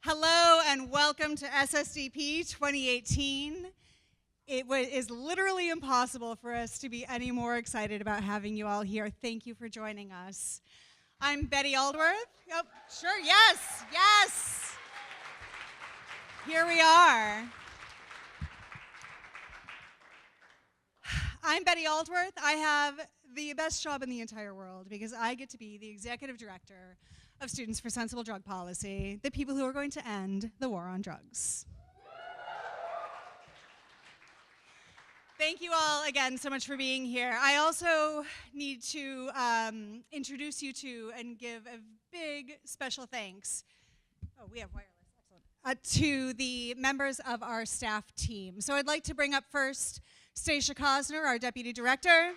Hello and welcome to SSDP 2018. It is literally impossible for us to be any more excited about having you all here. Thank you for joining us. I'm Betty Aldworth. Oh, sure, yes. Here we are. I'm Betty Aldworth. I have the best job in the entire world because I get to be the executive director of Students for Sensible Drug Policy, the people who are going to end the war on drugs. Thank you all again so much for being here. I also need to introduce you to and give a big special thanks. Oh, we have wireless, excellent. To the members of our staff team. So I'd like to bring up first Stacia Cosner, our deputy director.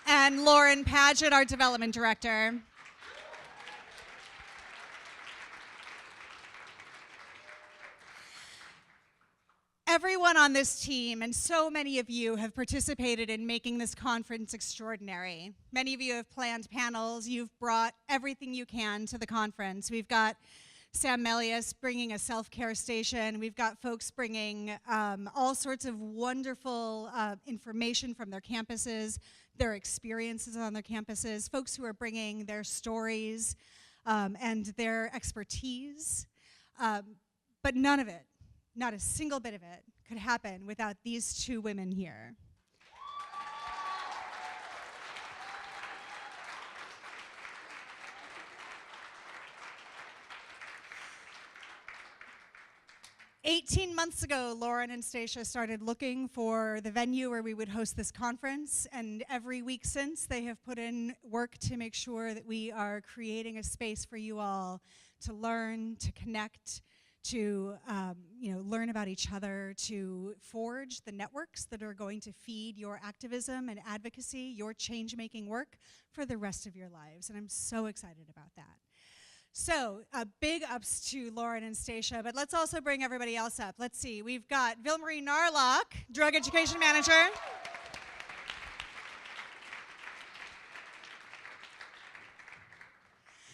And Lauren Padgett, our development director. Everyone on this team, and so many of you, have participated in making this conference extraordinary. Many of you have planned panels. You've brought everything you can to the conference. We've got Sam Melius bringing a self-care station. We've got folks bringing all sorts of wonderful information from their campuses, their experiences on their campuses, folks who are bringing their stories and their expertise. But none of it, not a single bit of it, could happen without these two women here. 18 months ago, Lauren and Stacia started looking for the venue where we would host this conference, and every week since, they have put in work to make sure that we are creating a space for you all to learn, to connect, to learn about each other, to forge the networks that are going to feed your activism and advocacy, your change-making work for the rest of your lives, and I'm so excited about that. So, big ups to Lauren and Stacia, but let's also bring everybody else up. Let's see, we've got Vilmarie Narlock, Drug Education Manager.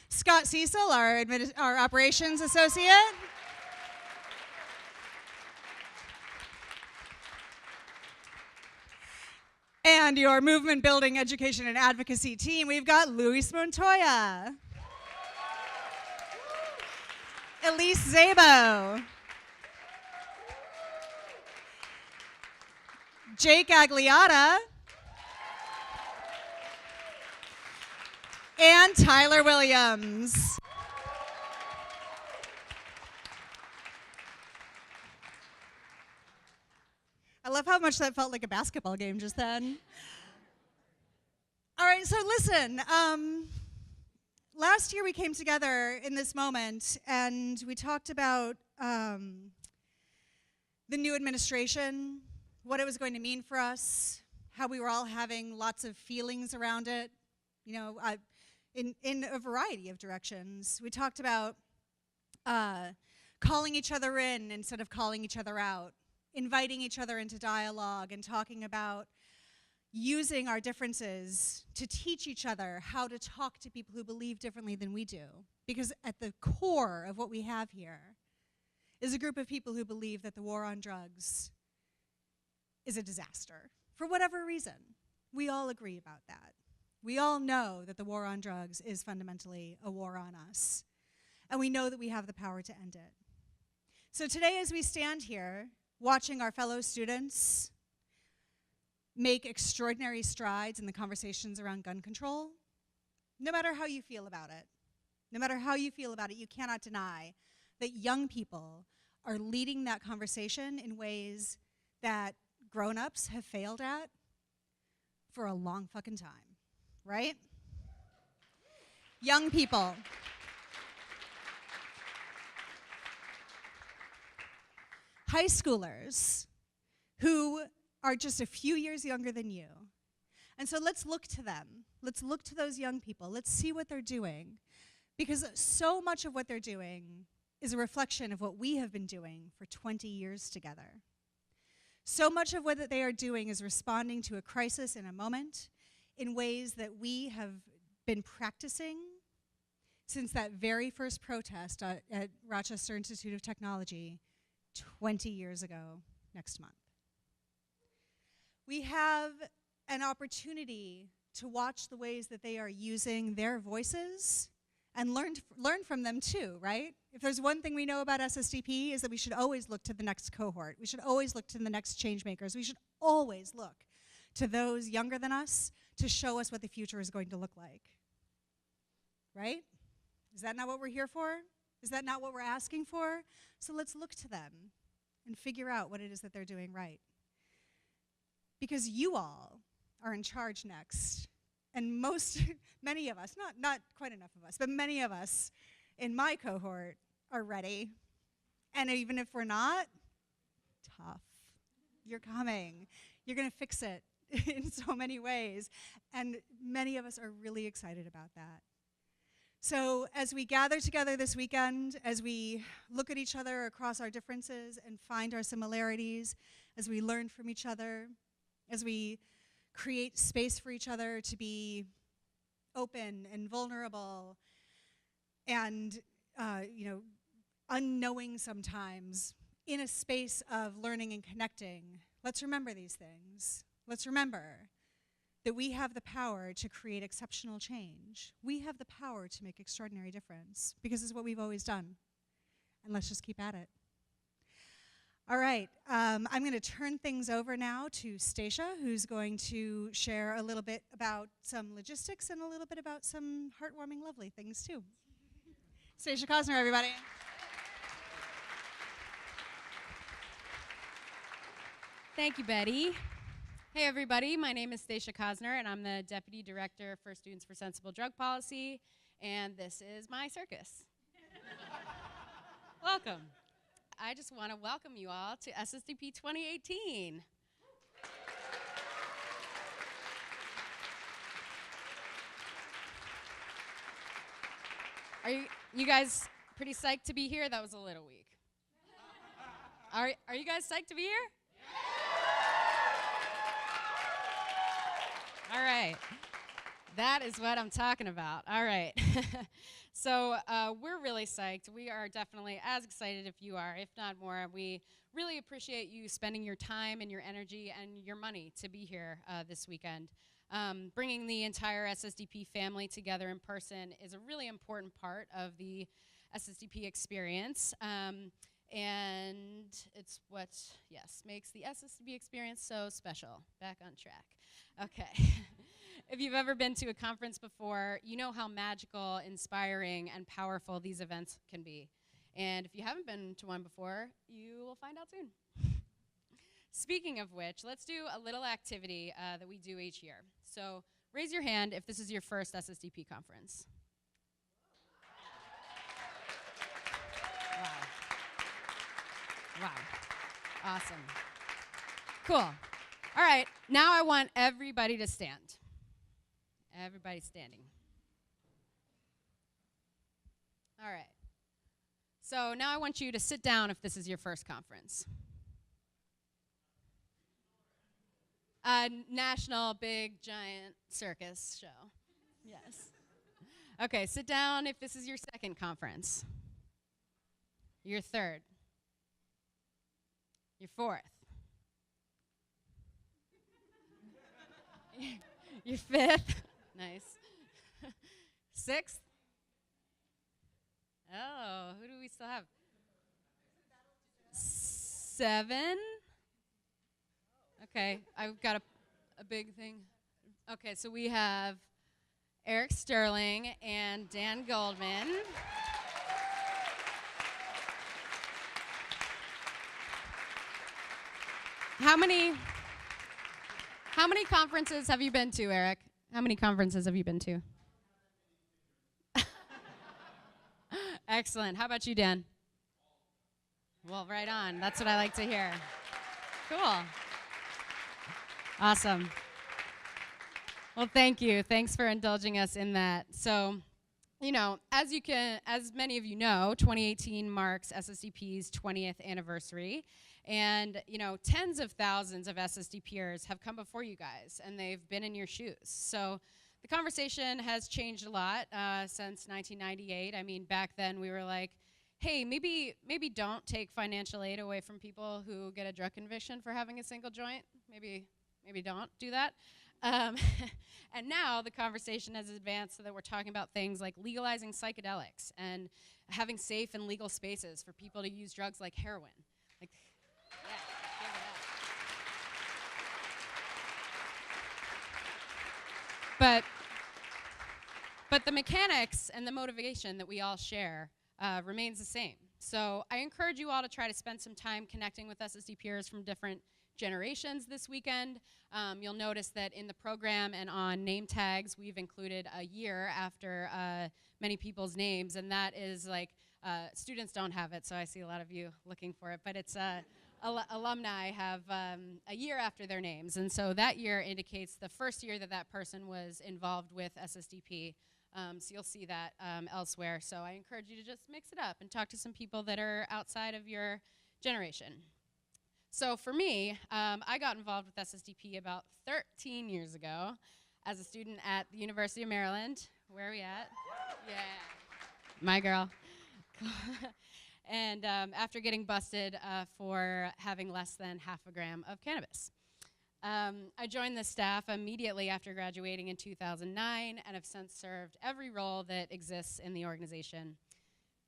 Scott Cecil, our Operations Associate. And your Movement Building Education and Advocacy team, we've got Luis Montoya. Elise Zabo. Jake Agliata. And Tyler Williams. I love how much that felt like a basketball game just then. All right, so listen. Last year we came together in this moment and we talked about the new administration, what it was going to mean for us, how we were all having lots of feelings around it, in a variety of directions. We talked about calling each other in instead of calling each other out, inviting each other into dialogue and talking about using our differences to teach each other how to talk to people who believe differently than we do. Because at the core of what we have here is a group of people who believe that the war on drugs is a disaster. For whatever reason, we all agree about that. We all know that the war on drugs is fundamentally a war on us. And we know that we have the power to end it. So today, as we stand here, watching our fellow students make extraordinary strides in the conversations around gun control, no matter how you feel about it, you cannot deny that young people are leading that conversation in ways that grown-ups have failed at for a long fucking time, right? Young people. High schoolers who are just a few years younger than you. And so let's look to them. Let's look to those young people. Let's see what they're doing. Because so much of what they're doing is a reflection of what we have been doing for 20 years together. So much of what they are doing is responding to a crisis in a moment in ways that we have been practicing since that very first protest at Rochester Institute of Technology 20 years ago next month. We have an opportunity to watch the ways that they are using their voices and learn from them too, right? If there's one thing we know about SSDP is that we should always look to the next cohort. We should always look to the next change makers. We should always look to those younger than us to show us what the future is going to look like, right? Is that not what we're here for? Is that not what we're asking for? So let's look to them and figure out what it is that they're doing right. Because you all are in charge next. And many of us, not quite enough of us, but many of us in my cohort are ready. And even if we're not, tough. You're coming. You're going to fix it in so many ways. And many of us are really excited about that. So as we gather together this weekend, as we look at each other across our differences and find our similarities, as we learn from each other, as we create space for each other to be open and vulnerable and unknowing sometimes in a space of learning and connecting, let's remember these things. Let's remember that we have the power to create exceptional change. We have the power to make extraordinary difference because it's what we've always done. And let's just keep at it. All right, I'm going to turn things over now to Stacia, who's going to share a little bit about some logistics and a little bit about some heartwarming, lovely things too. Stacia Cosner, everybody. Thank you, Betty. Hey, everybody. My name is Stacia Cosner, and I'm the Deputy Director for Students for Sensible Drug Policy, and this is my circus. Welcome. I just want to welcome you all to SSDP 2018. Are you guys pretty psyched to be here? That was a little weak. Are you guys psyched to be here? All right. That is what I'm talking about. All right. So we're really psyched. We are definitely as excited if you are, if not more. We really appreciate you spending your time and your energy and your money to be here this weekend. Bringing the entire SSDP family together in person is a really important part of the SSDP experience. And it's what, yes, makes the SSDP experience so special. Back on track. Okay. If you've ever been to a conference before, you know how magical, inspiring, and powerful these events can be. And if you haven't been to one before, you will find out soon. Speaking of which, let's do a little activity that we do each year. So raise your hand if this is your first SSDP conference. Wow. Wow. Awesome. Cool. All right, now I want everybody to stand. Everybody's standing. All right. So now I want you to sit down if this is your first conference. National big giant circus show. Yes. Okay, sit down if this is your second conference. Your third. Your fourth. Your fifth. Nice. Sixth. Oh, who do we still have? 7. Okay, I've got a big thing. Okay, so we have Eric Sterling and Dan Goldman. How many conferences have you been to, Eric? How many conferences have you been to? Excellent. How about you, Dan? Well, right on. That's what I like to hear. Cool. Awesome. Well, thank you. Thanks for indulging us in that. So, you know, as many of you know, 2018 marks SSDP's 20th anniversary. And, you know, tens of thousands of SSDPers have come before you guys, and they've been in your shoes. So the conversation has changed a lot since 1998. I mean, back then we were like, hey, maybe don't take financial aid away from people who get a drug conviction for having a single joint. Maybe don't do that. And now the conversation has advanced so that we're talking about things like legalizing psychedelics and having safe and legal spaces for people to use drugs like heroin. Like, yeah, give it up. But the mechanics and the motivation that we all share remains the same. So I encourage you all to try to spend some time connecting with SSD peers from different generations this weekend. You'll notice that in the program and on name tags, we've included a year after many people's names, and that is like, students don't have it, so I see a lot of you looking for it, but it's alumni have a year after their names, and so that year indicates the first year that that person was involved with SSDP. So you'll see that elsewhere. So I encourage you to just mix it up and talk to some people that are outside of your generation. So for me, I got involved with SSDP about 13 years ago as a student at the University of Maryland. Where are we at? Yeah, my girl. And after getting busted for having less than half a gram of cannabis. I joined the staff immediately after graduating in 2009 and have since served every role that exists in the organization.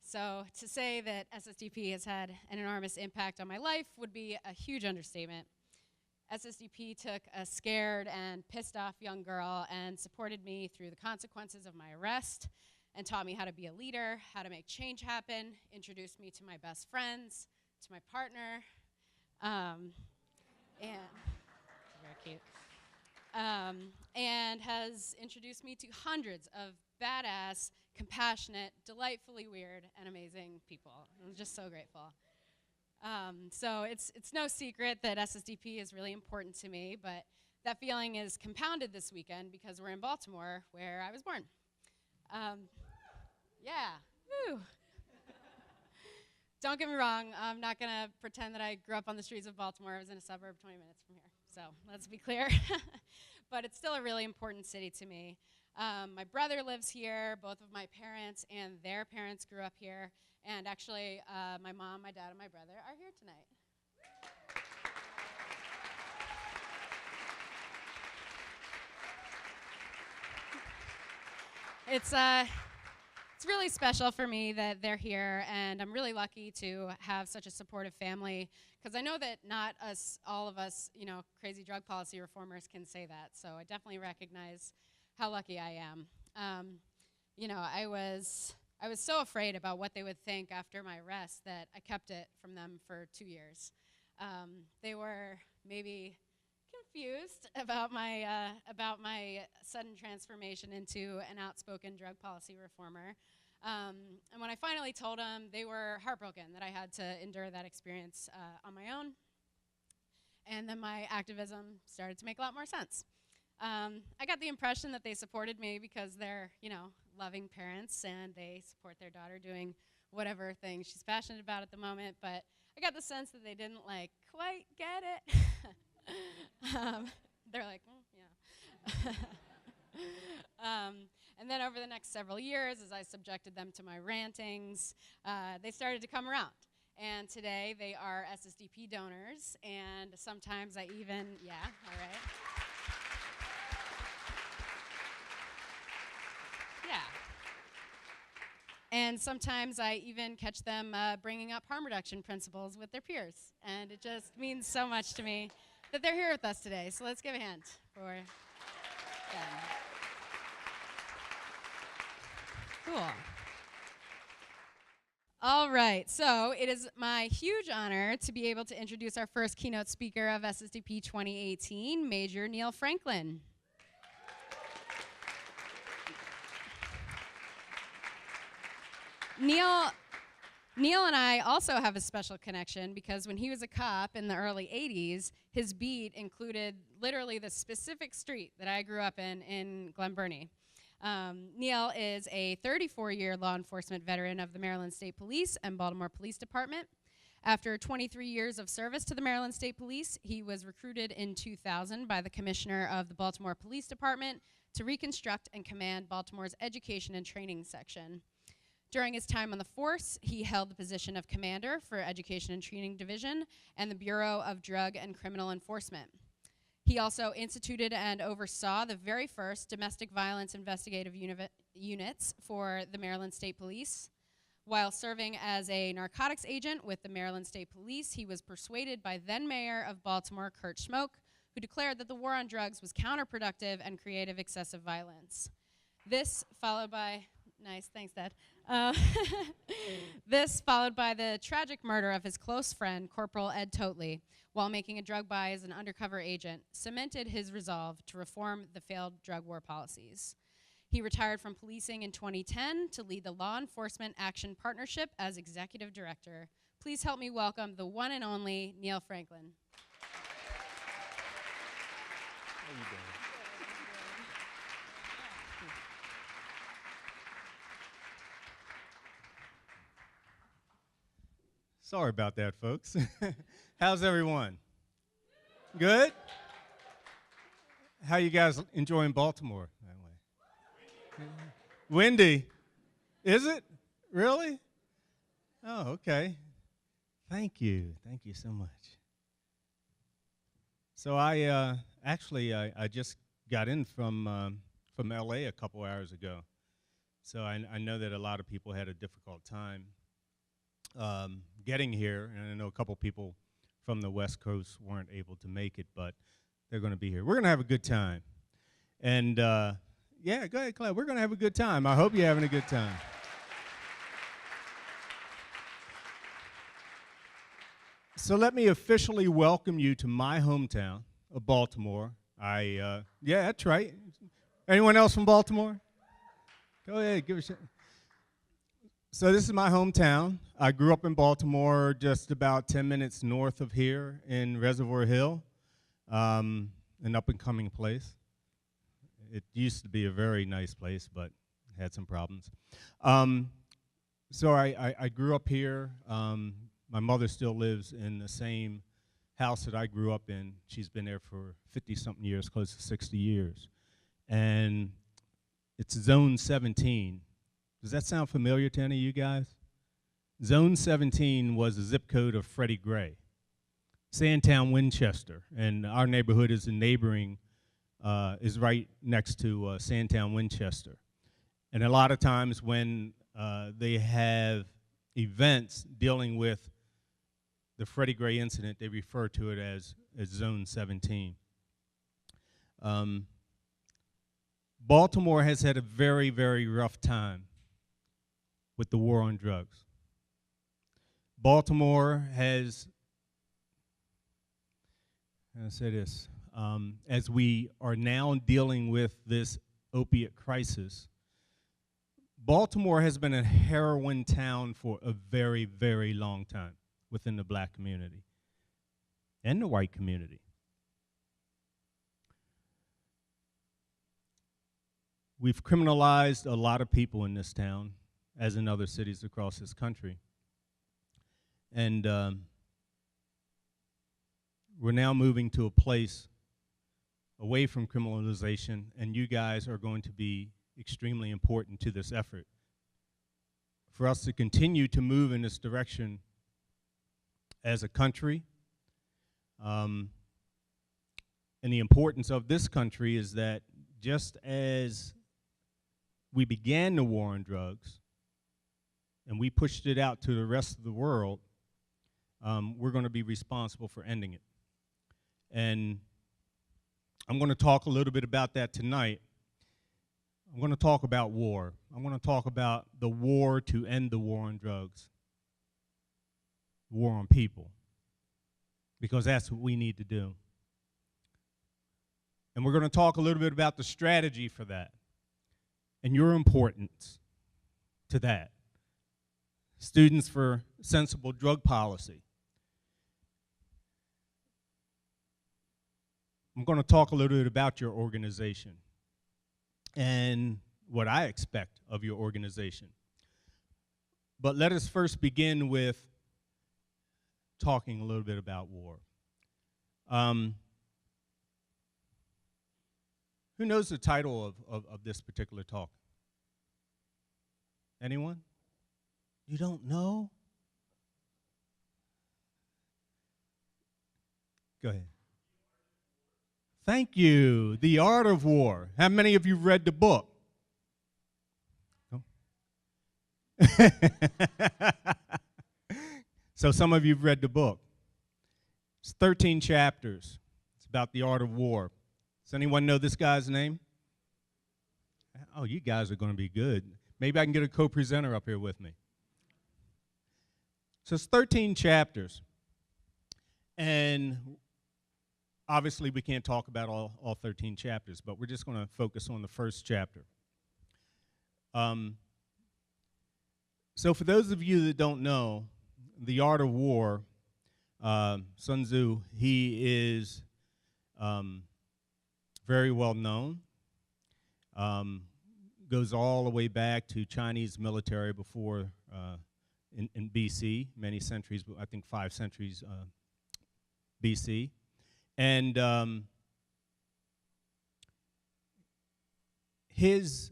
So to say that SSDP has had an enormous impact on my life would be a huge understatement. SSDP took a scared and pissed off young girl and supported me through the consequences of my arrest and taught me how to be a leader, how to make change happen, introduced me to my best friends, to my partner, and very cute, and has introduced me to hundreds of badass, compassionate, delightfully weird, and amazing people. I'm just so grateful. So it's no secret that SSDP is really important to me, but that feeling is compounded this weekend because we're in Baltimore, where I was born. Yeah, woo. Don't get me wrong, I'm not gonna pretend that I grew up on the streets of Baltimore. I was in a suburb 20 minutes from here, so let's be clear. But it's still a really important city to me. My brother lives here, both of my parents and their parents grew up here, and actually my mom, my dad, and my brother are here tonight. It's really special for me that they're here, and I'm really lucky to have such a supportive family, because I know that not all of us, crazy drug policy reformers can say that, so I definitely recognize how lucky I am. I was so afraid about what they would think after my arrest that I kept it from them for 2 years. They were maybe confused about my sudden transformation into an outspoken drug policy reformer. And when I finally told them, they were heartbroken that I had to endure that experience on my own. And then my activism started to make a lot more sense. I got the impression that they supported me because they're, loving parents and they support their daughter doing whatever thing she's passionate about at the moment. But I got the sense that they didn't quite get it. They're like, yeah. And then over the next several years, as I subjected them to my rantings, they started to come around. And today they are SSDP donors, and sometimes I even, yeah, all right. Yeah. And sometimes I even catch them bringing up harm reduction principles with their peers. And it just means so much to me that they're here with us today. So let's give a hand for them. Cool. All right, so it is my huge honor to be able to introduce our first keynote speaker of SSDP 2018, Major Neill Franklin. Neill and I also have a special connection because when he was a cop in the early 80s, his beat included literally the specific street that I grew up in Glen Burnie. Neill is a 34-year law enforcement veteran of the Maryland State Police and Baltimore Police Department. After 23 years of service to the Maryland State Police, he was recruited in 2000 by the commissioner of the Baltimore Police Department to reconstruct and command Baltimore's education and training section. During his time on the force, he held the position of commander for Education and Training Division and the Bureau of Drug and Criminal Enforcement. He also instituted and oversaw the very first domestic violence investigative units for the Maryland State Police. While serving as a narcotics agent with the Maryland State Police, he was persuaded by then-Mayor of Baltimore, Kurt Schmoke, who declared that the war on drugs was counterproductive and created excessive violence. This followed by, nice, thanks, Dad. This followed by the tragic murder of his close friend, Corporal Ed Totley, while making a drug buy as an undercover agent, cemented his resolve to reform the failed drug war policies. He retired from policing in 2010 to lead the Law Enforcement Action Partnership as executive director. Please help me welcome the one and only Neill Franklin. How you doing? Sorry about that, folks. How's everyone? Good? How you guys enjoying Baltimore that way? Windy. Is it? Really? Oh, okay. Thank you. Thank you so much. So I just got in from LA a couple hours ago. So I know that a lot of people had a difficult time getting here, and I know a couple people from the West Coast weren't able to make it, but they're going to be here. We're going to have a good time. And yeah, go ahead, Claire. We're going to have a good time. I hope you're having a good time. So let me officially welcome you to my hometown of Baltimore. Yeah, that's right. Anyone else from Baltimore? Go ahead, give a shot. So this is my hometown. I grew up in Baltimore, just about 10 minutes north of here in Reservoir Hill, an up-and-coming place. It used to be a very nice place, but had some problems. So I grew up here. My mother still lives in the same house that I grew up in. She's been there for 50-something years, close to 60 years. And it's Zone 17. Does that sound familiar to any of you guys? Zone 17 was the zip code of Freddie Gray, Sandtown, Winchester, and our neighborhood is is right next to Sandtown, Winchester. And a lot of times when they have events dealing with the Freddie Gray incident, they refer to it as Zone 17. Baltimore has had a very, very rough time with the war on drugs. Baltimore has, I'll say this, as we are now dealing with this opiate crisis, Baltimore has been a heroin town for a very, very long time within the black community and the white community. We've criminalized a lot of people in this town, as in other cities across this country. And we're now moving to a place away from criminalization, and you guys are going to be extremely important to this effort. For us to continue to move in this direction as a country, and the importance of this country is that just as we began the war on drugs, and we pushed it out to the rest of the world, we're going to be responsible for ending it. And I'm going to talk a little bit about that tonight. I'm going to talk about war. I'm going to talk about the war to end the war on drugs, war on people, because that's what we need to do. And we're going to talk a little bit about the strategy for that and your importance to that. Students for Sensible Drug Policy. I'm going to talk a little bit about your organization and what I expect of your organization. But let us first begin with talking a little bit about war. Who Who knows the title of this particular talk? Anyone? You don't know? Go ahead. Thank you. The Art of War. How many of you read the book? So some of you have read the book. It's 13 chapters. It's about the art of war. Does anyone know this guy's name? Oh, you guys are going to be good. Maybe I can get a co-presenter up here with me. So it's 13 chapters. And obviously we can't talk about all 13 chapters, but we're just going to focus on the first chapter. So for those of you that don't know, the art of war, Sun Tzu, he is very well known. Goes all the way back to Chinese military before in BC, many centuries, I think 5 centuries BC. And his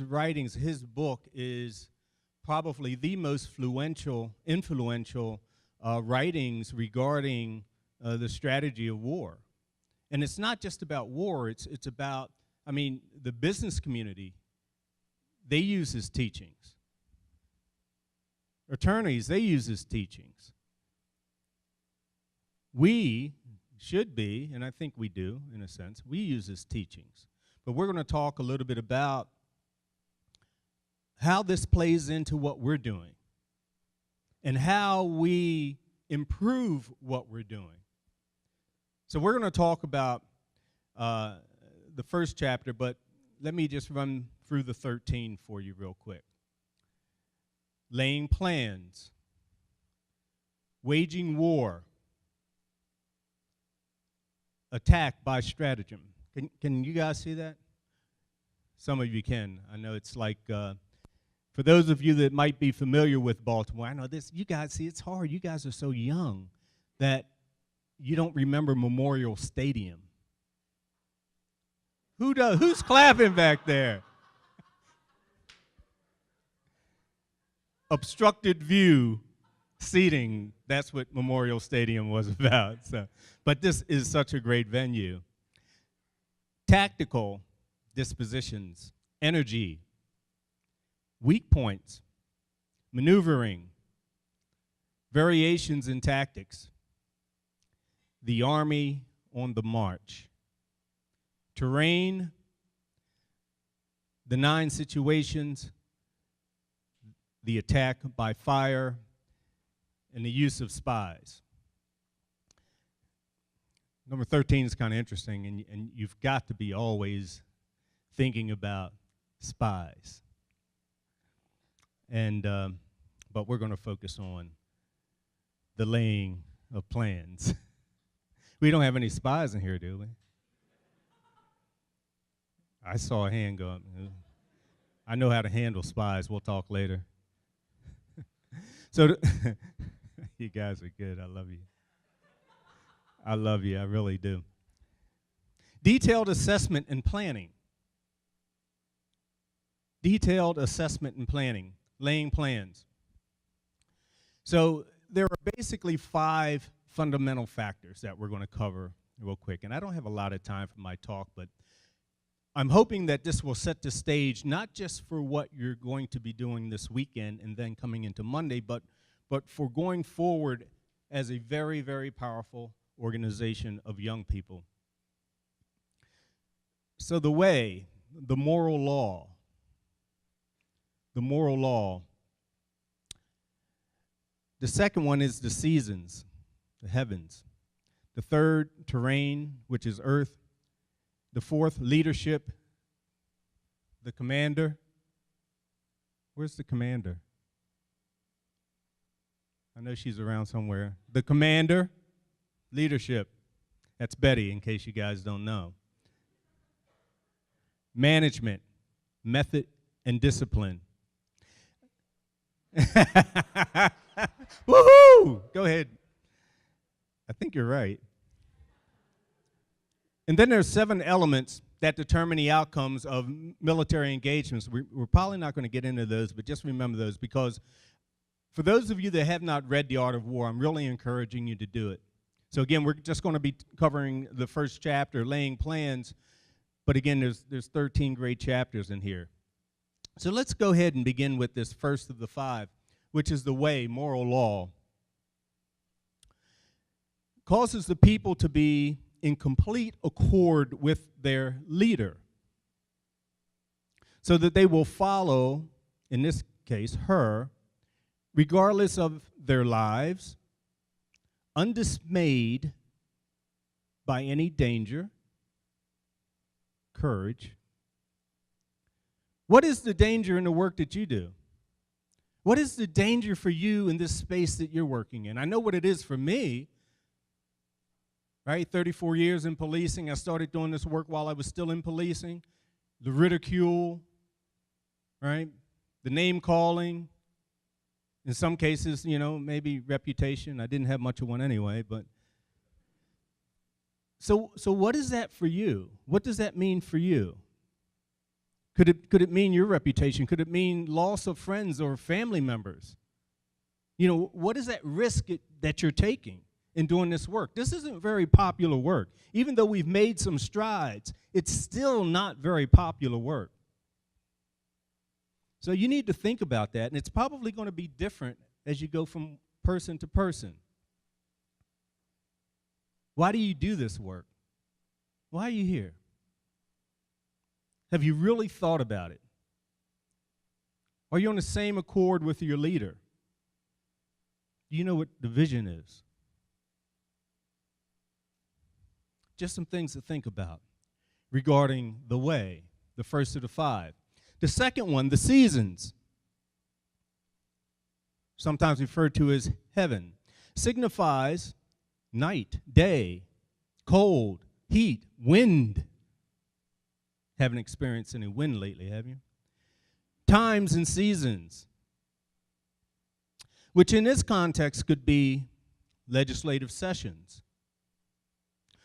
writings, his book is probably the most influential writings regarding the strategy of war. And it's not just about war, it's about, I mean, the business community, they use his teachings. Attorneys, they use his teachings. We should be, and I think we do in a sense, we use his teachings. But we're going to talk a little bit about how this plays into what we're doing and how we improve what we're doing. So we're going to talk about the first chapter, but let me just run through the 13 for you real quick. Laying plans, waging war, attack by stratagem. Can you guys see that? Some of you can. I know it's like, for those of you that might be familiar with Baltimore, I know this, you guys, see, it's hard. You guys are so young that you don't remember Memorial Stadium. Who does? Who's clapping back there? Obstructed view seating, that's what Memorial Stadium was about. So, but this is such a great venue. Tactical dispositions, energy, weak points, maneuvering, variations in tactics, the army on the march, terrain, the 9 situations, the attack by fire, and the use of spies. Number 13 is kind of interesting, and you've got to be always thinking about spies. And but we're going to focus on the laying of plans. We don't have any spies in here, do we? I saw a hand go up. I know how to handle spies. We'll talk later. So you guys are good. I love you. I love you. I really do. Detailed assessment and planning. Detailed assessment and planning. Laying plans. So there are basically 5 fundamental factors that we're going to cover real quick. And I don't have a lot of time for my talk, but I'm hoping that this will set the stage not just for what you're going to be doing this weekend and then coming into Monday, but for going forward as a very, very powerful organization of young people. So the way, the moral law. The second one is the seasons, the heavens. The third, terrain, which is earth. The fourth, leadership, the commander. Where's the commander? I know she's around somewhere. The commander, leadership. That's Betty, in case you guys don't know. Management, method, and discipline. Woohoo! Go ahead. I think you're right. And then there's 7 elements that determine the outcomes of military engagements. We're probably not going to get into those, but just remember those, because for those of you that have not read The Art of War, I'm really encouraging you to do it. So again, we're just going to be covering the first chapter, laying plans, but again, there's 13 great chapters in here. So let's go ahead and begin with this first of the 5, which is the way, moral law. Causes the people to be in complete accord with their leader, so that they will follow, in this case, her, regardless of their lives, undismayed by any danger, courage. What is the danger in the work that you do? What is the danger for you in this space that you're working in? I know what it is for me. Right, 34 years in policing. I started doing this work while I was still in policing. The ridicule, right? The name calling. In some cases, maybe reputation. I didn't have much of one anyway, but. So what is that for you? What does that mean for you? Could it mean your reputation? Could it mean loss of friends or family members? What is that risk that you're taking in doing this work? This isn't very popular work. Even though we've made some strides, it's still not very popular work. So you need to think about that, and it's probably going to be different as you go from person to person. Why do you do this work? Why are you here? Have you really thought about it? Are you on the same accord with your leader? Do you know what the vision is? Just some things to think about regarding the way, the first of the 5. The second one, the seasons, sometimes referred to as heaven, signifies night, day, cold, heat, wind. Haven't experienced any wind lately, have you? Times and seasons, which in this context could be legislative sessions,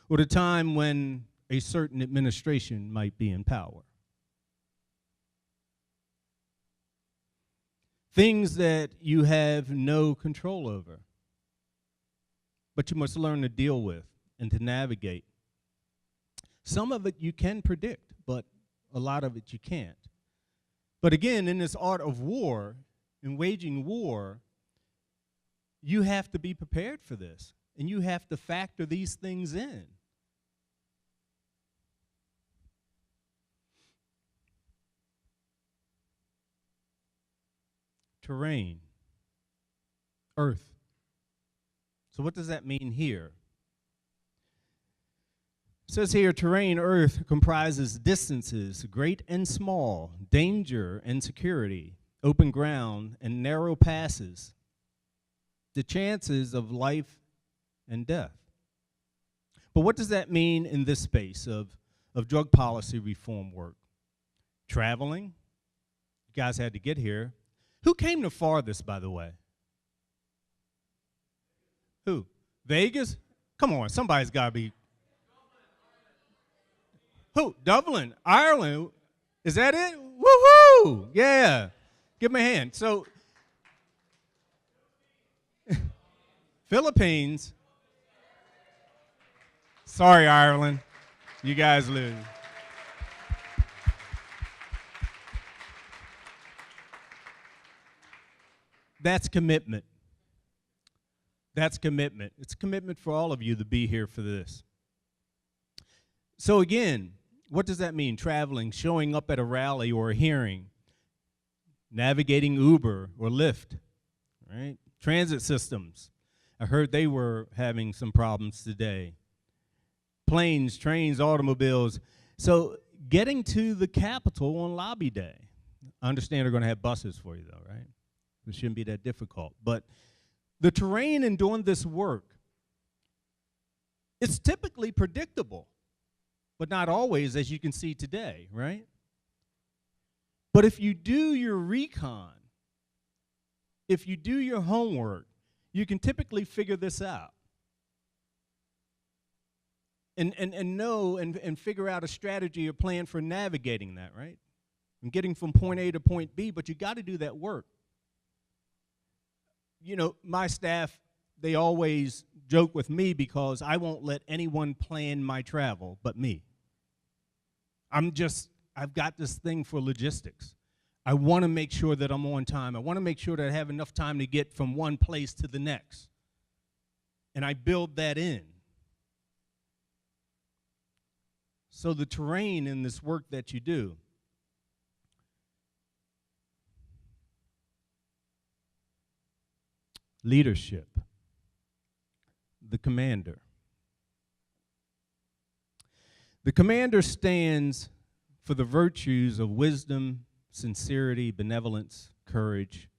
or the time when a certain administration might be in power. Things that you have no control over, but you must learn to deal with and to navigate. Some of it you can predict, but a lot of it you can't. But again, in this art of war, in waging war, you have to be prepared for this, and you have to factor these things in. Terrain, earth. So what does that mean here? It says here, terrain, earth, comprises distances, great and small, danger and security, open ground and narrow passes, the chances of life and death. But what does that mean in this space of drug policy reform work? Traveling. You guys had to get here. Who came the farthest, by the way? Who? Vegas? Come on, somebody's got to be. Who? Dublin, Ireland. Is that it? Woohoo! Yeah. Give me a hand. So, Philippines. Sorry, Ireland. You guys lose. That's commitment. That's commitment. It's a commitment for all of you to be here for this. So again, what does that mean? Traveling, showing up at a rally or a hearing, navigating Uber or Lyft, right? Transit systems. I heard they were having some problems today. Planes, trains, automobiles. So getting to the Capitol on lobby day. I understand they're going to have buses for you though, right? It shouldn't be that difficult. But the terrain in doing this work, it's typically predictable, but not always, as you can see today, right? But if you do your recon, if you do your homework, you can typically figure this out. and know and figure out a strategy or plan for navigating that, right? And getting from point A to point B, but you got to do that work. You know, my staff, they always joke with me because I won't let anyone plan my travel but me. I've got this thing for logistics. I want to make sure that I'm on time. I want to make sure that I have enough time to get from one place to the next. And I build that in. So the terrain in this work that you do, leadership, the commander. The commander stands for the virtues of wisdom, sincerity, benevolence, courage,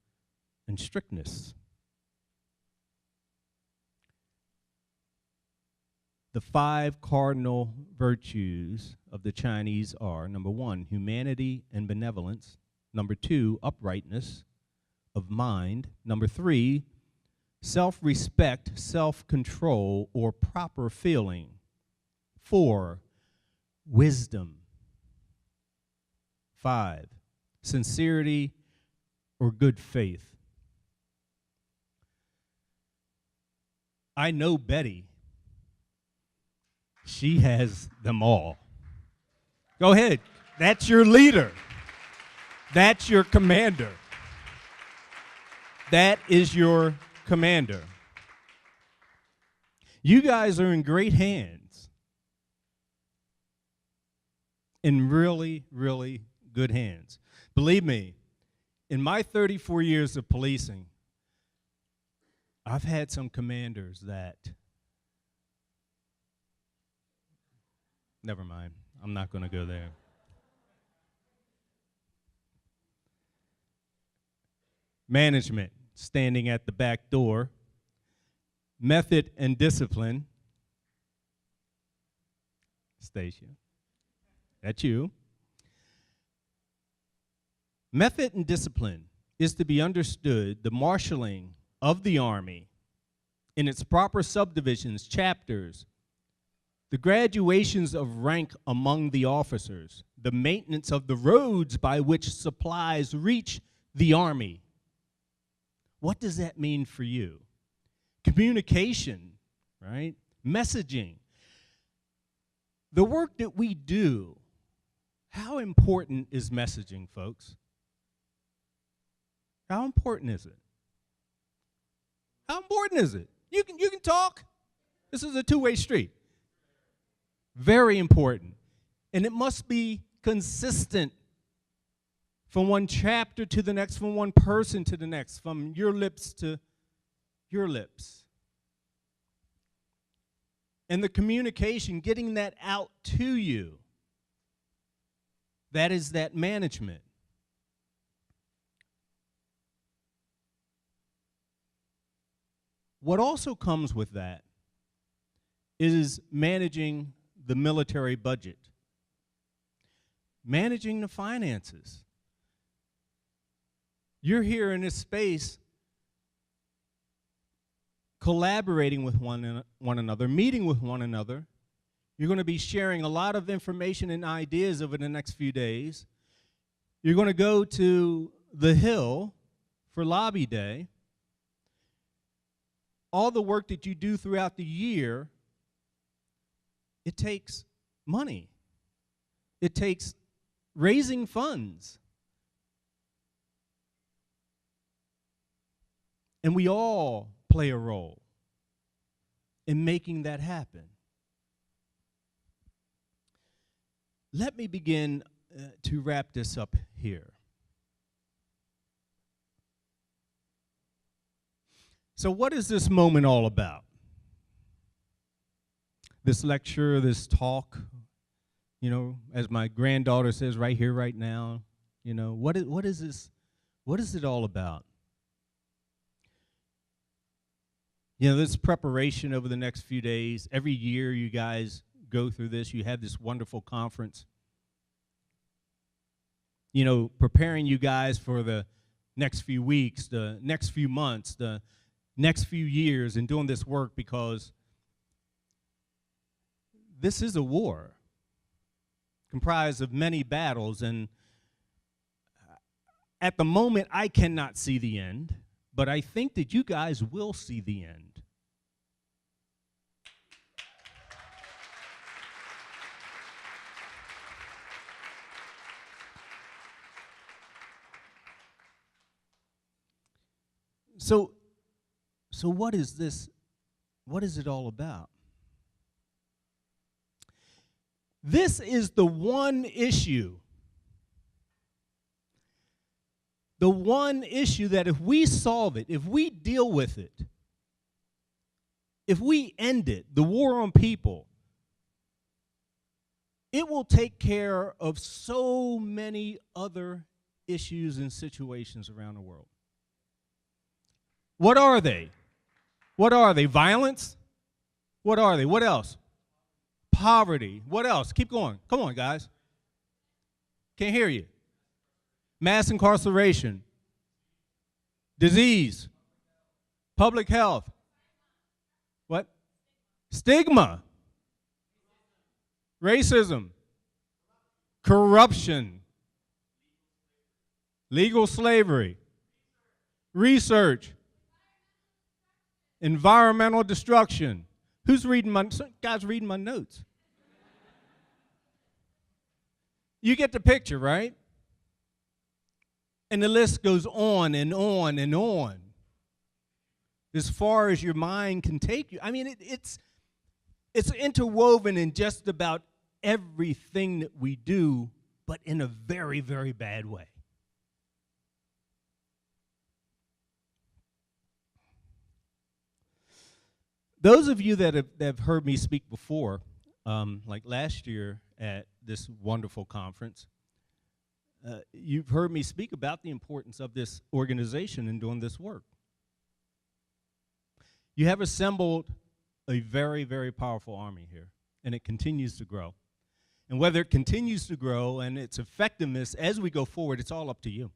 and strictness. The 5 cardinal virtues of the Chinese are, number 1, humanity and benevolence. Number 2, uprightness of mind. Number 3, self-respect, self-control, or proper feeling. 4, wisdom. 5, sincerity or good faith. I know Betty. She has them all. Go ahead. That's your leader. That's your commander. That is your commander. You guys are in great hands. In really, really good hands. Believe me, in my 34 years of policing, I've had some commanders that, never mind, I'm not going to go there. Management, standing at the back door. Method and discipline. Stacia, that's you. Method and discipline is to be understood the marshaling of the Army in its proper subdivisions, chapters, the graduations of rank among the officers, the maintenance of the roads by which supplies reach the Army. What does that mean for you? Communication, right? Messaging. The work that we do, how important is messaging, folks? How important is it? How important is it? You can talk. This is a two-way street. Very important. And it must be consistent from one chapter to the next, from one person to the next, from your lips to your lips. And the communication, getting that out to you, that is that management. What also comes with that is managing the military budget, managing the finances. You're here in this space collaborating with one another, meeting with one another. You're going to be sharing a lot of information and ideas over the next few days. You're going to go to the Hill for Lobby Day. All the work that you do throughout the year, it takes money. It takes raising funds. And we all play a role in making that happen. Let me begin to wrap this up here. So what is this moment all about? This lecture, this talk, you know, as my granddaughter says, right here, right now, you know, what is this? What is it all about? You know, this preparation over the next few days, every year you guys go through this, you have this wonderful conference. You know, preparing you guys for the next few weeks, the next few months, the next few years, and doing this work, because this is a war comprised of many battles, and at the moment, I cannot see the end, but I think that you guys will see the end. So what is this? What is it all about? This is the one issue that if we solve it, if we deal with it, if we end it, the war on people, it will take care of so many other issues and situations around the world. What are they? What are they? Violence? What are they? What else? Poverty. What else? Keep going. Come on, guys. Can't hear you. Mass incarceration. Disease. Public health. What? Stigma. Racism. Corruption. Legal slavery. Research. Environmental destruction. Who's reading my, guys reading my notes? You get the picture, right? And the list goes on and on and on, as far as your mind can take you. I mean, it's interwoven in just about everything that we do, but in a very, very bad way. Those of you that have heard me speak before, like last year at this wonderful conference, you've heard me speak about the importance of this organization in doing this work. You have assembled a very, very powerful army here, and it continues to grow. And whether it continues to grow and its effectiveness as we go forward, it's all up to you.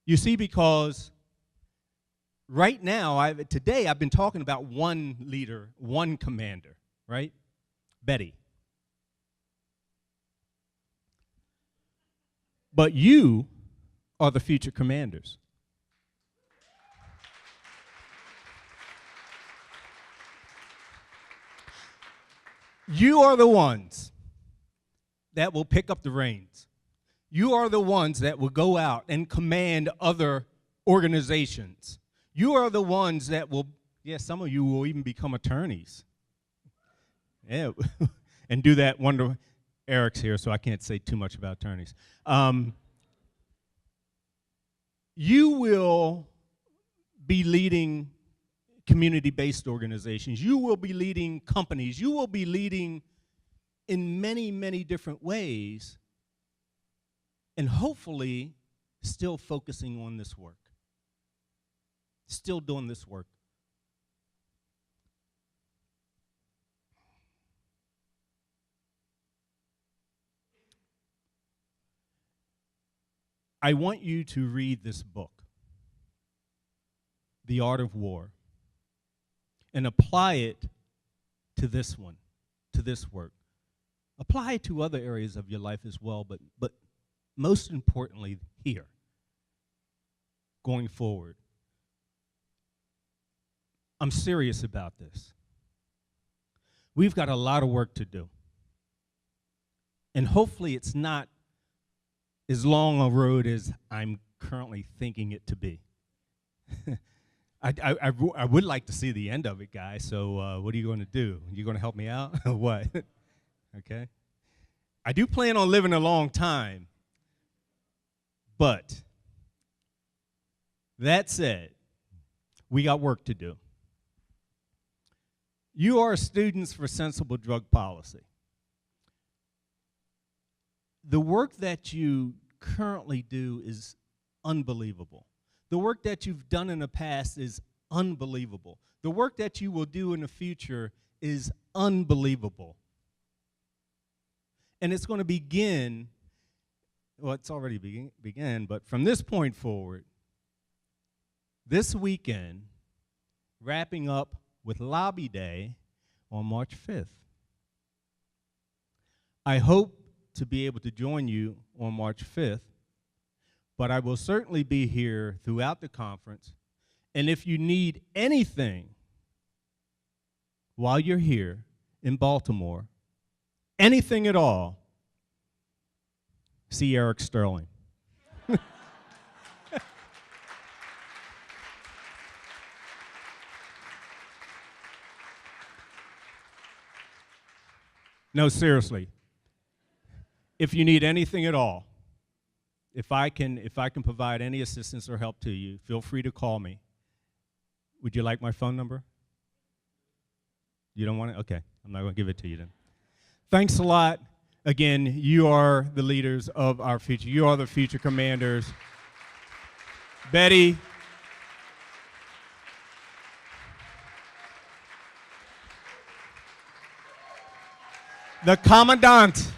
You see, because right now, today I've been talking about one leader, one commander, right? Betty. But you are the future commanders. You are the ones that will pick up the reins. You are the ones that will go out and command other organizations. You are the ones that will, some of you will even become attorneys. Yeah, and do that wonder. Eric's here, so I can't say too much about attorneys. You will be leading community-based organizations. You will be leading companies. You will be leading in many, many different ways, and hopefully still focusing on this work. Still doing this work. I want you to read this book, The Art of War, and apply it to this one, to this work. Apply it to other areas of your life as well, but most importantly here, going forward. I'm serious about this. We've got a lot of work to do. And hopefully it's not as long a road as I'm currently thinking it to be. I would like to see the end of it, guys, so what are you going to do? You going to help me out? What? Okay. I do plan on living a long time, but that said, we got work to do. You are students for sensible drug policy. The work that you currently do is unbelievable. The work that you've done in the past is unbelievable. The work that you will do in the future is unbelievable. And it's going to begin, well, it's already began, but from this point forward, this weekend, wrapping up with Lobby Day on March 5th. I hope to be able to join you on March 5th, but I will certainly be here throughout the conference. And if you need anything while you're here in Baltimore, anything at all, see Eric Sterling. No, seriously. If you need anything at all, if I can provide any assistance or help to you, feel free to call me. Would you like my phone number? You don't want it? Okay, I'm not going to give it to you then. Thanks a lot. Again, you are the leaders of our future. You are the future commanders. Betty. The Commandant.